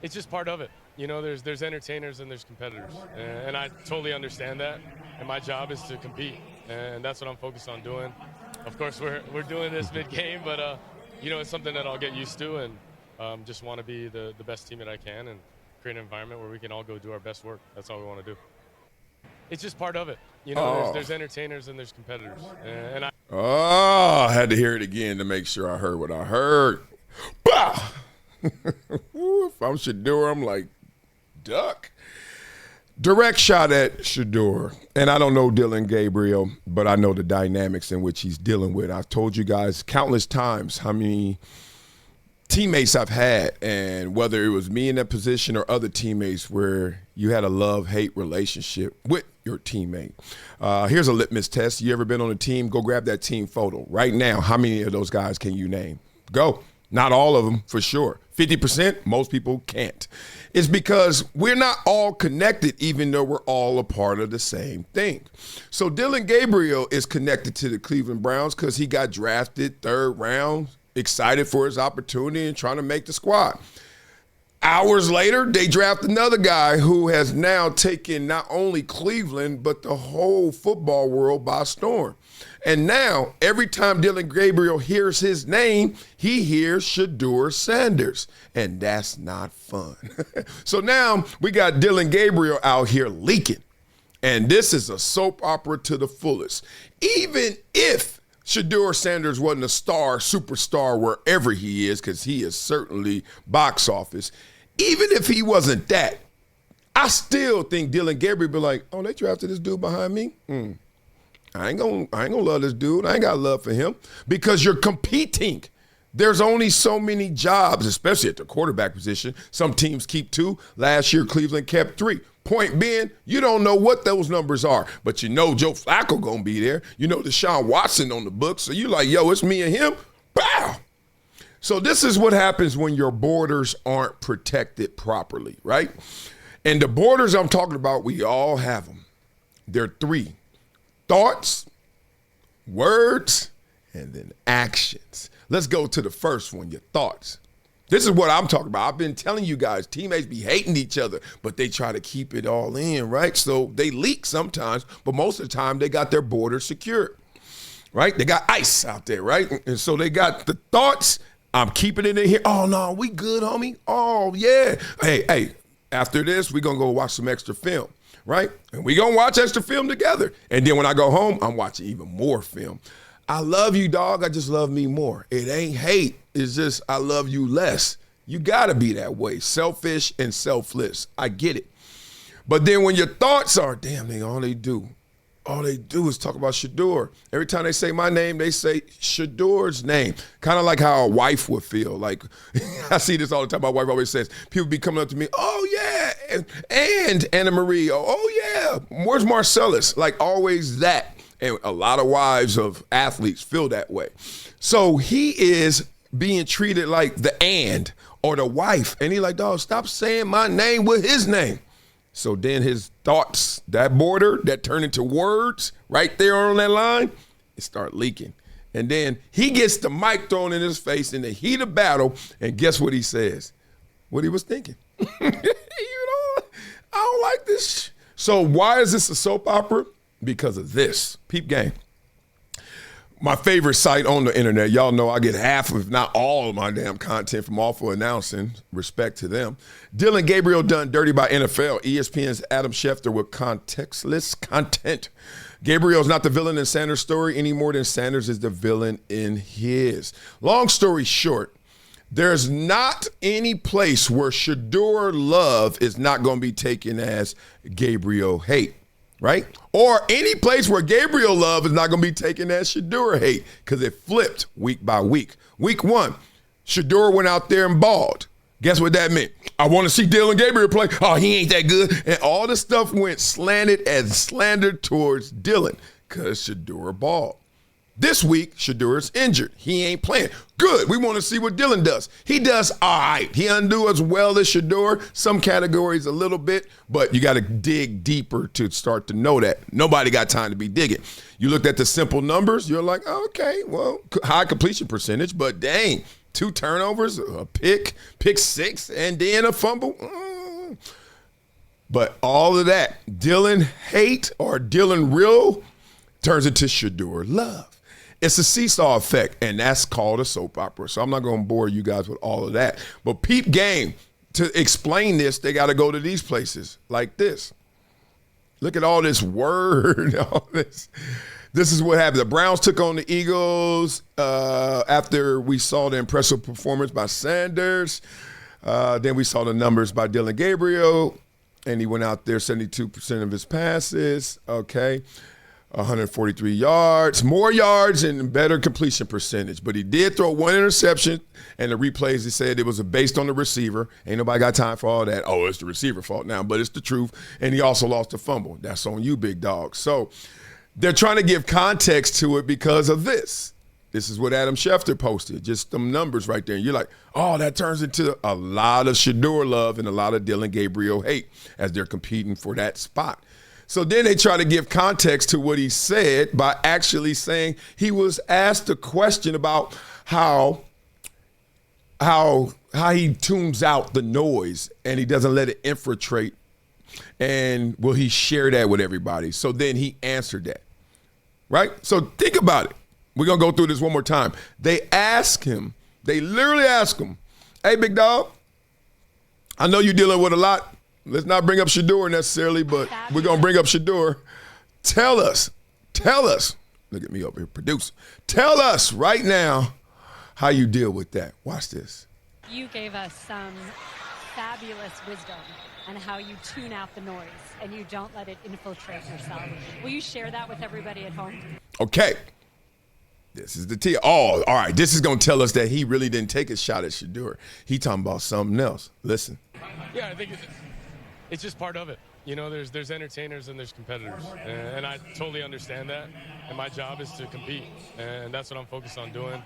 It's just part of it. There's entertainers and there's competitors, and I totally understand that. And my job is to compete, and that's what I'm focused on doing. Of course, we're doing this mid-game, but it's something that I'll get used to, and just want to be the best team that I can and create an environment where we can all go do our best work. That's all we want to do. It's just part of it. There's entertainers and there's competitors, and I. Oh, I had to hear it again to make sure I heard what I heard. Bah! If I'm Shedeur, I'm like, duck. Direct shot at Shedeur. And I don't know Dillon Gabriel, but I know the dynamics in which he's dealing with. I've told you guys countless times how many teammates I've had, and whether it was me in that position or other teammates where you had a love-hate relationship with your teammate. Here's a litmus test. You ever been on a team? Go grab that team photo. Right now, how many of those guys can you name? Go. Not all of them, for sure. 50%, most people can't. It's because we're not all connected, even though we're all a part of the same thing. So Dillon Gabriel is connected to the Cleveland Browns because he got drafted 3rd round, excited for his opportunity and trying to make the squad. Hours later, they draft another guy who has now taken not only Cleveland, but the whole football world by storm. And now, every time Dillon Gabriel hears his name, he hears Shedeur Sanders. And that's not fun. So now we got Dillon Gabriel out here leaking. And this is a soap opera to the fullest. Even if Shedeur Sanders wasn't a star, superstar, wherever he is, because he is certainly box office, even if he wasn't that, I still think Dillon Gabriel be like, oh, they drafted this dude behind me? I ain't gonna love this dude. I ain't got love for him because you're competing. There's only so many jobs, especially at the quarterback position. Some teams keep 2. Last year, Cleveland kept 3. Point being, you don't know what those numbers are, but you know Joe Flacco gonna be there. You know Deshaun Watson on the books, so you're like, yo, it's me and him. Bow. So this is what happens when your borders aren't protected properly, right? And the borders I'm talking about, we all have them. They're 3. Thoughts, words, and then actions. Let's go to the first one, your thoughts. This is what I'm talking about. I've been telling you guys, teammates be hating each other, but they try to keep it all in, right? So they leak sometimes, but most of the time they got their borders secured, right? They got ice out there, right? And so they got the thoughts. I'm keeping it in here. Oh, no, we good, homie. Oh, yeah. Hey, after this, we're going to go watch some extra film. Right? And we gonna watch extra film together. And then when I go home, I'm watching even more film. I love you, dog. I just love me more. It ain't hate. It's just I love you less. You gotta be that way. Selfish and selfless. I get it. But then when your thoughts are, damn, all they do is talk about Shedeur. Every time they say my name, they say Shedeur's name. Kind of like how a wife would feel. Like, I see this all the time. My wife always says, people be coming up to me, oh, yeah, and Anna Marie, oh, yeah, where's Marcellus? Like, always that. And a lot of wives of athletes feel that way. So he is being treated like the and or the wife. And he like, dog, stop saying my name with his name. So then his thoughts, that border that turned into words right there on that line, it start leaking. And then he gets the mic thrown in his face in the heat of battle, and guess what he says? What he was thinking. I don't like this. So why is this a soap opera? Because of this. Peep game. My favorite site on the internet, y'all know I get half, if not all, of my damn content from Awful Announcing. Respect to them. Dillon Gabriel done dirty by NFL. ESPN's Adam Schefter with contextless content. Gabriel's not the villain in Sanders' story any more than Sanders is the villain in his. Long story short, there's not any place where Shedeur love is not going to be taken as Gabriel hate. Right? Or any place where Gabriel love is not going to be taken as Shedeur hate because it flipped week by week. Week 1, Shedeur went out there and balled. Guess what that meant? I want to see Dillon Gabriel play. Oh, he ain't that good. And all the stuff went slanted and slandered towards Dillon because Shedeur balled. This week, Shedeur's injured. He ain't playing. Good. We want to see what Dillon does. He does all right. He undo as well as Shedeur. Some categories a little bit, but you got to dig deeper to start to know that. Nobody got time to be digging. You looked at the simple numbers. You're like, okay, well, high completion percentage, but dang, 2 turnovers, a pick 6, and then a fumble. But all of that, Dillon hate or Dillon real turns into Shedeur love. It's a seesaw effect, and that's called a soap opera. So I'm not going to bore you guys with all of that. But peep game, to explain this, they got to go to these places like this. Look at all this word, all this. This is what happened. The Browns took on the Eagles after we saw the impressive performance by Sanders. Then we saw the numbers by Dillon Gabriel, and he went out there 72% of his passes, 143 yards, more yards and better completion percentage. But he did throw 1 interception, and the replays, he said it was based on the receiver. Ain't nobody got time for all that. Oh, it's the receiver fault now, but it's the truth. And he also lost a fumble. That's on you, big dog. So they're trying to give context to it because of this. This is what Adam Schefter posted, just some numbers right there. And you're like, oh, that turns into a lot of Shedeur love and a lot of Dillon Gabriel hate as they're competing for that spot. So then they try to give context to what he said by actually saying he was asked a question about how he tunes out the noise and he doesn't let it infiltrate. And will he share that with everybody? So then he answered that, right? So think about it. We're going to go through this one more time. They literally ask him, hey, big dog, I know you're dealing with a lot. Let's not bring up Shedeur necessarily, but we're going to bring up Shedeur. Tell us, look at me over here, producer. Tell us right now how you deal with that. Watch this. You gave us some fabulous wisdom on how you tune out the noise and you don't let it infiltrate yourself. Will you share that with everybody at home? Okay. This is the T. Oh, all right. This is going to tell us that he really didn't take a shot at Shedeur. He talking about something else. Listen. Yeah, I think it's just part of it. You know, there's entertainers and there's competitors, and I totally understand that. And my job is to compete, and that's what I'm focused on doing.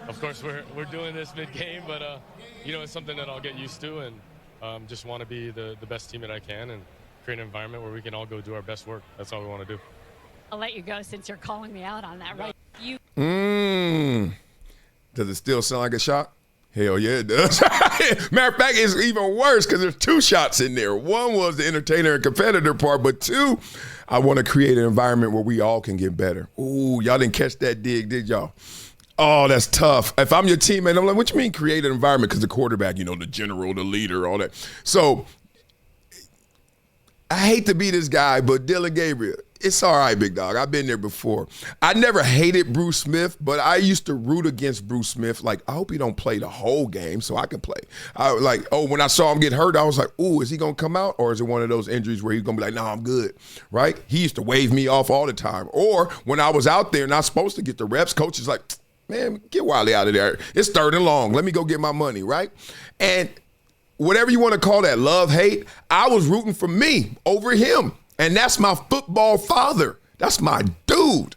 Of course, we're doing this mid-game, but you know, it's something that I'll get used to, and just want to be the best team that I can and create an environment where we can all go do our best work. That's all we want to do. I'll let you go since you're calling me out on that, right? Does it still sound like a shot? Hell yeah, it does. Matter of fact, it's even worse because there's 2 shots in there. One was the entertainer and competitor part, but 2, I want to create an environment where we all can get better. Ooh, y'all didn't catch that dig, did y'all? Oh, that's tough. If I'm your teammate, I'm like, what you mean create an environment? Because the quarterback, you know, the general, the leader, all that. So I hate to be this guy, but Dillon Gabriel, it's all right, big dog. I've been there before. I never hated Bruce Smith, but I used to root against Bruce Smith. Like, I hope he don't play the whole game so I can play. When I saw him get hurt, I was like, ooh, is he going to come out? Or is it one of those injuries where he's going to be like, no, I'm good, right? He used to wave me off all the time. Or when I was out there not supposed to get the reps, coach is like, man, get Wiley out of there. It's 3rd and long. Let me go get my money, right? And whatever you want to call that, love, hate, I was rooting for me over him. And that's my football father. That's my dude.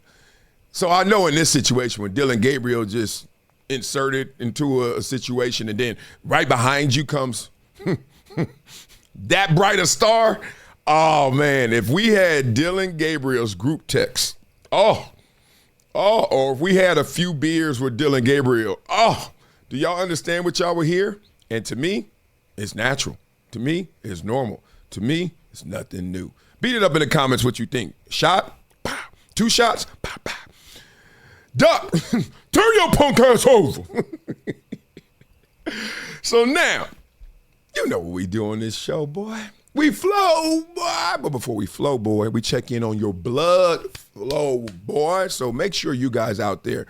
So I know in this situation when Dillon Gabriel just inserted into a situation and then right behind you comes that brighter star. Oh, man, if we had Dillon Gabriel's group text, or if we had a few beers with Dillon Gabriel, do y'all understand what y'all were here? And to me, it's natural. To me, it's normal. To me, it's nothing new. Beat it up in the comments what you think. Shot? Pow. 2 shots? Pow, pow. Duck, turn your punk ass over. So now, you know what we do on this show, boy. We flow, boy. But before we flow, boy, we check in on your blood flow, boy. So make sure you guys out there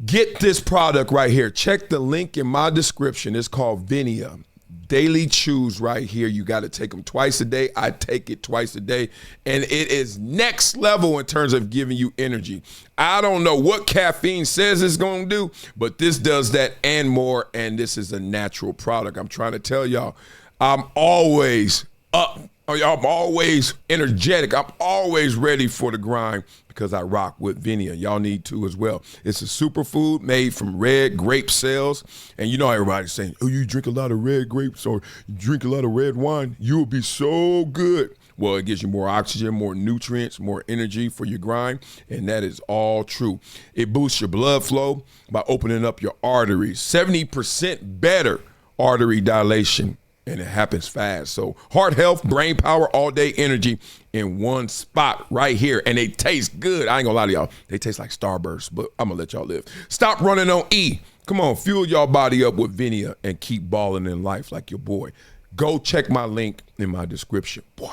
get this product right here. Check the link in my description. It's called Vinia. Daily chews right here. You got to take them twice a day. I take it twice a day, and it is next level in terms of giving you energy. I don't know what caffeine says it's going to do, but this does that and more, and this is a natural product. I'm trying to tell y'all, I'm always up. I'm always energetic. I'm always ready for the grind because I rock with Vinia. Y'all need to as well. It's a superfood made from red grape cells. And you know everybody's saying, oh, you drink a lot of red grapes or you drink a lot of red wine, you'll be so good. Well, it gives you more oxygen, more nutrients, more energy for your grind, and that is all true. It boosts your blood flow by opening up your arteries. 70% better artery dilation, and it happens fast. So heart health, brain power, all-day energy in one spot right here, and they taste good. I ain't gonna lie to y'all. They taste like Starburst, but I'm gonna let y'all live. Stop running on E. Come on, fuel y'all body up with Vinia and keep balling in life like your boy. Go check my link in my description. Blah,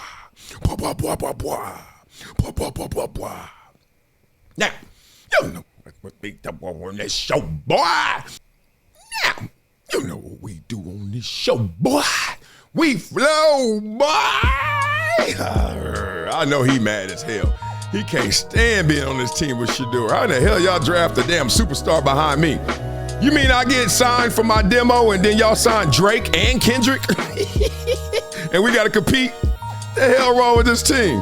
blah, blah, blah, blah, blah. Blah, blah, blah, blah, blah. Now, you know what we do on this show, boy. Now, you know what we do on this show, boy. We flow, boy. I know he mad as hell. He can't stand being on this team with Shedeur. How in the hell y'all draft a damn superstar behind me? You mean I get signed for my demo and then y'all sign Drake and Kendrick? And we gotta compete? The hell wrong with this team?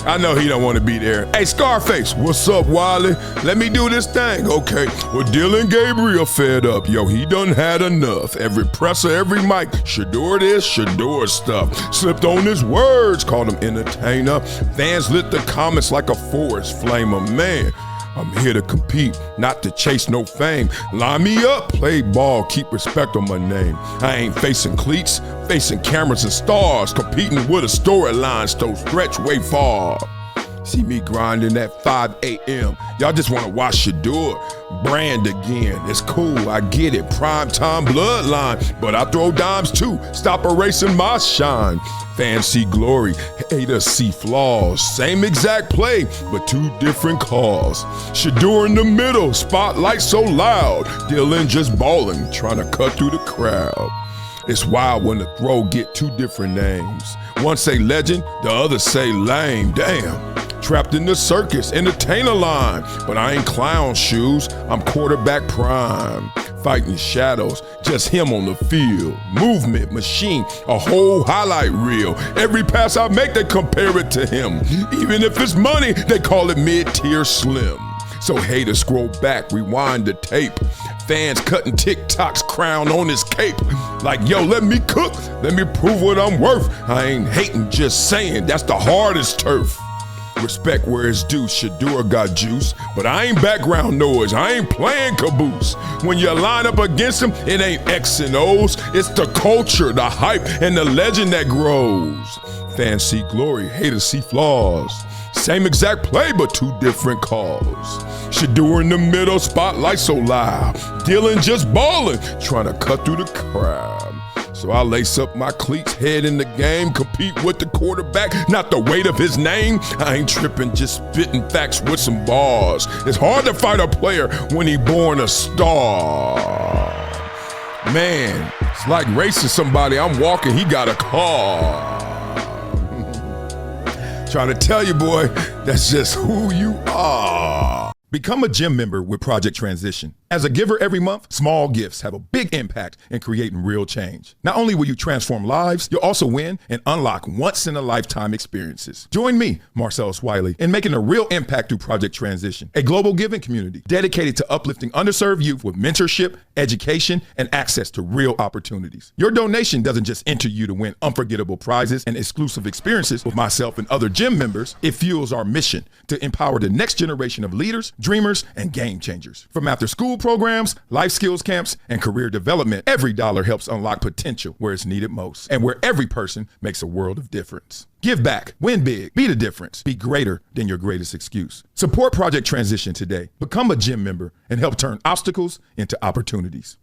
I know he don't want to be there. Hey, Scarface, what's up, Wiley? Let me do this thing. Okay, well, Dillon Gabriel fed up. Yo, he done had enough. Every presser, every mic, Shedeur this, Shedeur stuff. Slipped on his words, called him entertainer. Fans lit the comments like a forest flame. Man, I'm here to compete, not to chase no fame. Line me up, play ball, keep respect on my name. I ain't facing cleats, facing cameras and stars, competing with a storyline, so stretch way far. See me grinding at 5 a.m. Y'all just want to watch Shedeur brand again. It's cool, I get it, prime time bloodline, but I throw dimes too, stop erasing my shine. Fans see glory, haters see flaws. Same exact play, but two different calls. Shedeur in the middle, spotlight so loud. Dillon just ballin', trying to cut through the crowd. It's wild when the throw get two different names. One say legend, the other say lame. Damn. Trapped in the circus, entertainer line. But I ain't clown shoes, I'm quarterback prime. Fighting shadows, just him on the field. Movement, machine, a whole highlight reel. Every pass I make, they compare it to him. Even if it's money, they call it mid-tier slim. So haters scroll back, rewind the tape. Fans cutting TikTok's crown on his cape. Like, yo, let me cook, let me prove what I'm worth. I ain't hating, just saying, that's the hardest turf. Respect where it's due, Shedeur got juice, but I ain't background noise, I ain't playing caboose. When you line up against him, it ain't X and O's, it's the culture, the hype, and the legend that grows. Fans see glory, haters see flaws. Same exact play, but two different calls. Shedeur in the middle, spotlight so loud. Dillon just ballin', trying to cut through the crowd. So I lace up my cleats, head in the game, compete with the quarterback, not the weight of his name. I ain't tripping, just spitting facts with some bars. It's hard to fight a player when he born a star. Man, it's like racing somebody. I'm walking, he got a car. Trying to tell you, boy, that's just who you are. Become a gym member with Project Transition. As a giver every month, small gifts have a big impact in creating real change. Not only will you transform lives, you'll also win and unlock once-in-a-lifetime experiences. Join me, Marcellus Wiley, in making a real impact through Project Transition, a global giving community dedicated to uplifting underserved youth with mentorship, education, and access to real opportunities. Your donation doesn't just enter you to win unforgettable prizes and exclusive experiences with myself and other gym members. It fuels our mission to empower the next generation of leaders, dreamers, and game changers. From after-school programs, life skills camps, and career development, every dollar helps unlock potential where it's needed most, and where every person makes a world of difference. Give back, win big, be the difference, be greater than your greatest excuse. Support Project Transition today. Become a gym member and help turn obstacles into opportunities.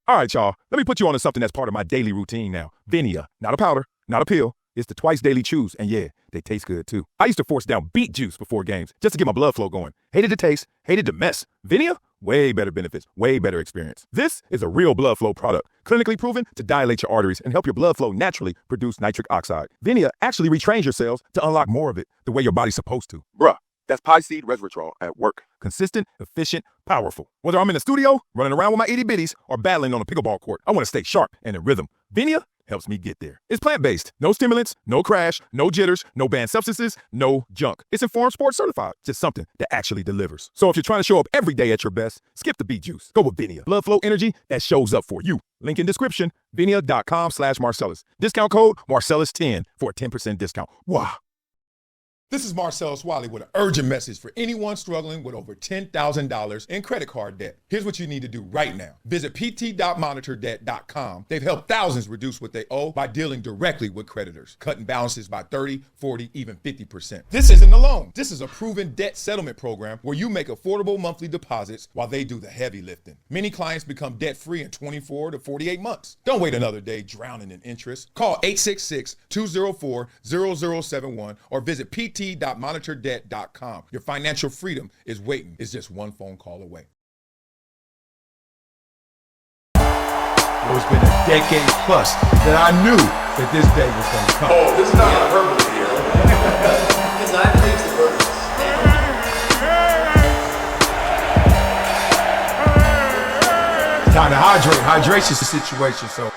All right, y'all, let me put you on to something that's part of my daily routine now. Vinia, not a powder, not a pill. It's the twice daily chews, and yeah, they taste good too. I used to force down beet juice before games just to get my blood flow going. Hated the taste, hated the mess. Vinia, way better benefits, way better experience. This is a real blood flow product, clinically proven to dilate your arteries and help your blood flow naturally produce nitric oxide. Vinia actually retrains your cells to unlock more of it the way your body's supposed to. Bruh, that's pie seed resveratrol at work. Consistent, efficient, powerful. Whether I'm in the studio, running around with my itty bitties, or battling on a pickleball court, I want to stay sharp and in rhythm. Vinia helps me get there. It's plant-based, no stimulants, no crash, no jitters, no banned substances, no junk. It's Informed Sports certified, just something that actually delivers. So if you're trying to show up every day at your best, skip the beet juice. Go with Vinia. Blood flow energy that shows up for you. Link in description, vinia.com/Marcellus. Discount code Marcellus10 for a 10% discount. Wow. This is Marcellus Wiley with an urgent message for anyone struggling with over $10,000 in credit card debt. Here's what you need to do right now. Visit pt.monitordebt.com. They've helped thousands reduce what they owe by dealing directly with creditors, cutting balances by 30, 40, even 50%. This isn't a loan. This is a proven debt settlement program where you make affordable monthly deposits while they do the heavy lifting. Many clients become debt-free in 24 to 48 months. Don't wait another day drowning in interest. Call 866-204-0071 or visit pt.monitordebt.com. Your financial freedom is waiting. It's just one phone call away. It's been a decade plus that I knew that this day was going to come. Oh, this is not hyperbole here. Because I think the verse. Time to hydrate. Hydration's the situation, so